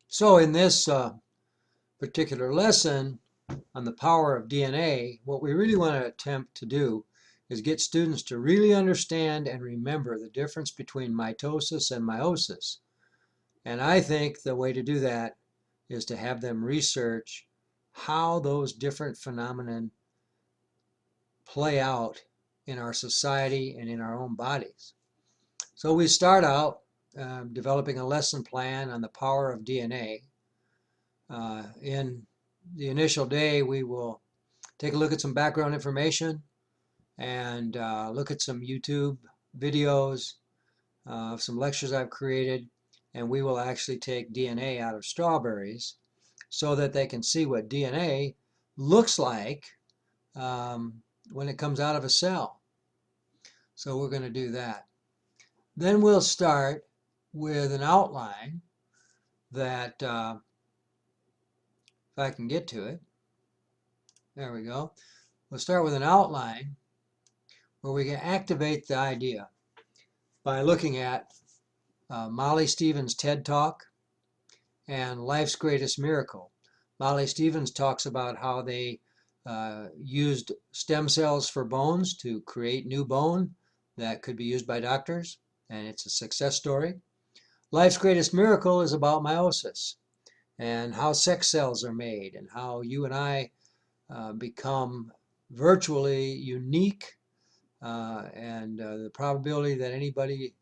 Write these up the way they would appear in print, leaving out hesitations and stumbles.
So in this particular lesson on the power of DNA, what we really want to attempt to do is get students to really understand and remember the difference between mitosis and meiosis. And I think the way to do that is to have them research how those different phenomena play out in our society and in our own bodies. So we start out developing a lesson plan on the power of DNA. In the initial day, we will take a look at some background information and look at some YouTube videos, some lectures I've created, and we will actually take DNA out of strawberries so that they can see what DNA looks like when it comes out of a cell. So we're going to do that. Then we'll start with an outline that, if I can get to it, there we go. We'll start with an outline where we can activate the idea by looking at Molly Stevens' TED Talk and Life's Greatest Miracle. Molly Stevens talks about how they used stem cells for bones to create new bone that could be used by doctors, and it's a success story. Life's Greatest Miracle is about meiosis and how sex cells are made and how you and I become virtually unique, and the probability that anybody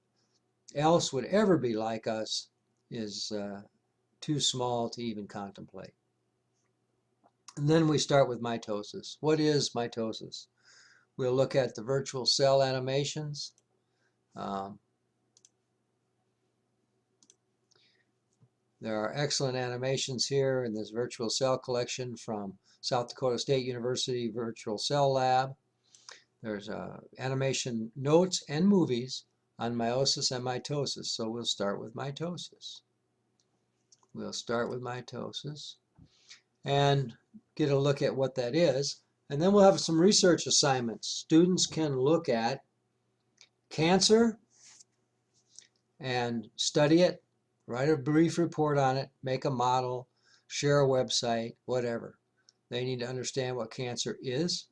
else would ever be like us is too small to even contemplate. And then we start with mitosis. What is mitosis? We'll look at the virtual cell animations. There are excellent animations here in this virtual cell collection from South Dakota State University Virtual Cell Lab. There's animation notes and movies on meiosis and mitosis. So we'll start with mitosis. We'll start with mitosis and get a look at what that is. And then we'll have some research assignments. Students can look at cancer and study it, write a brief report on it, make a model, share a website, whatever. They need to understand what cancer is.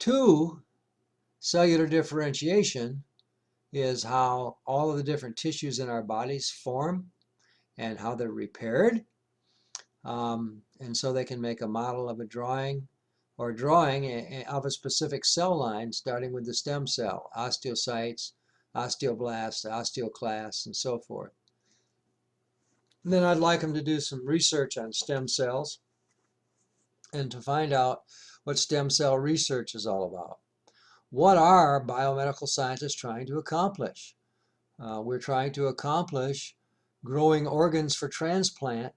2, cellular differentiation is how all of the different tissues in our bodies form and how they're repaired. And so they can make a model of a drawing or drawing of a specific cell line, starting with the stem cell, osteocytes, osteoblasts, osteoclasts, and so forth. And then I'd like them to do some research on stem cells and to find out what stem cell research is all about. What are biomedical scientists trying to accomplish? We're trying to accomplish growing organs for transplant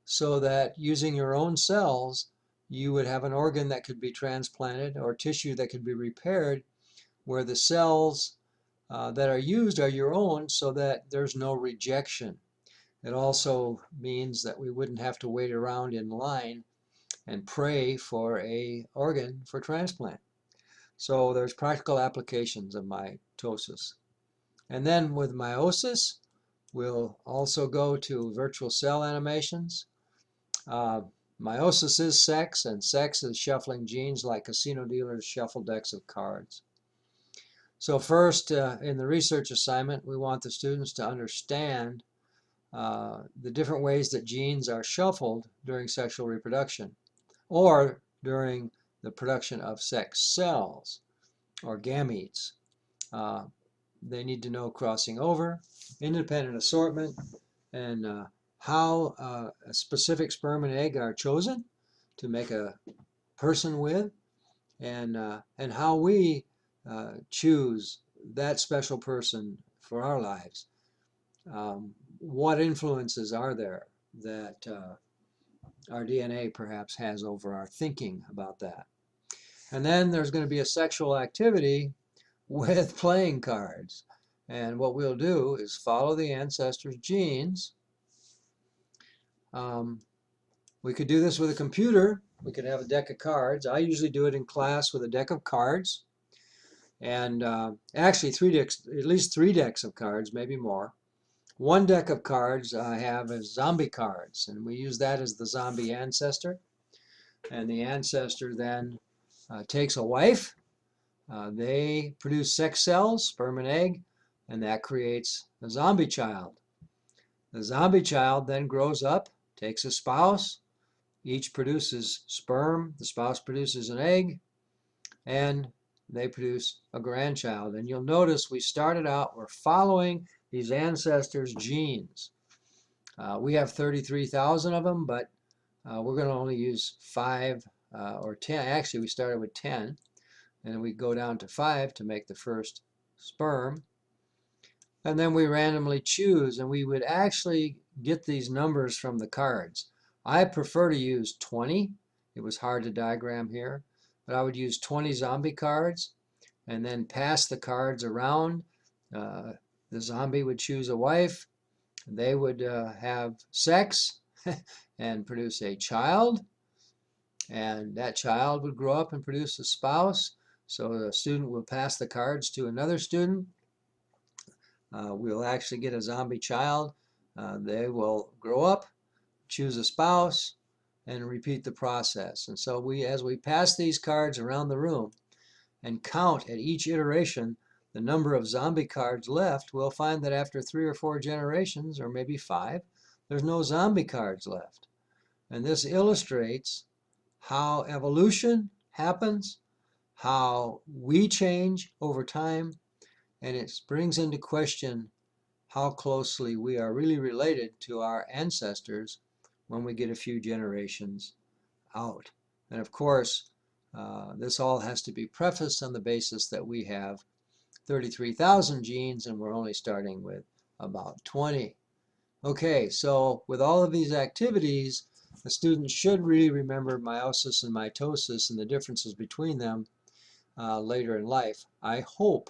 so that using your own cells, you would have an organ that could be transplanted or tissue that could be repaired where the cells that are used are your own so that there's no rejection. It also means that we wouldn't have to wait around in line and pray for an organ for transplant. So there's practical applications of mitosis. And then with meiosis, we'll also go to virtual cell animations. Meiosis is sex, and sex is shuffling genes like casino dealers shuffle decks of cards. So first, in the research assignment, we want the students to understand the different ways that genes are shuffled during sexual reproduction or during the production of sex cells or gametes. They need to know crossing over, independent assortment, and how a specific sperm and egg are chosen to make a person with, and how we choose that special person for our lives. What influences are there that our DNA perhaps has over our thinking about that? And then there's going to be a sexual activity with playing cards. And what we'll do is follow the ancestors' genes. We could do this with a computer. We could have a deck of cards. I usually do it in class with a deck of cards. And actually at least three decks of cards, maybe more. One deck of cards I have is zombie cards, and we use that as the zombie ancestor. And the ancestor then takes a wife. They produce sex cells, sperm and egg, and that creates a zombie child. The zombie child then grows up, takes a spouse. Each produces sperm, the spouse produces an egg, and they produce a grandchild. And you'll notice we started out, we're following these ancestors' genes. We have 33,000 of them, but we're going to only use 5 or 10. Actually, we started with 10, and then we go down to 5 to make the first sperm. And then we randomly choose, and we would actually get these numbers from the cards. I prefer to use 20. It was hard to diagram here, but I would use 20 zombie cards and then pass the cards around. The zombie would choose a wife. They would have sex and produce a child, and that child would grow up and produce a spouse. So the student will pass the cards to another student. We'll actually get a zombie child. They will grow up, choose a spouse, and repeat the process. And so as we pass these cards around the room and count at each iteration the number of zombie cards left, we'll find that after 3 or 4 generations, or maybe 5, there's no zombie cards left. And this illustrates how evolution happens, how we change over time, and it brings into question how closely we are really related to our ancestors when we get a few generations out. And of course, this all has to be prefaced on the basis that we have 33,000 genes and we're only starting with about 20. Okay, so with all of these activities, the student should really remember meiosis and mitosis and the differences between them later in life. I hope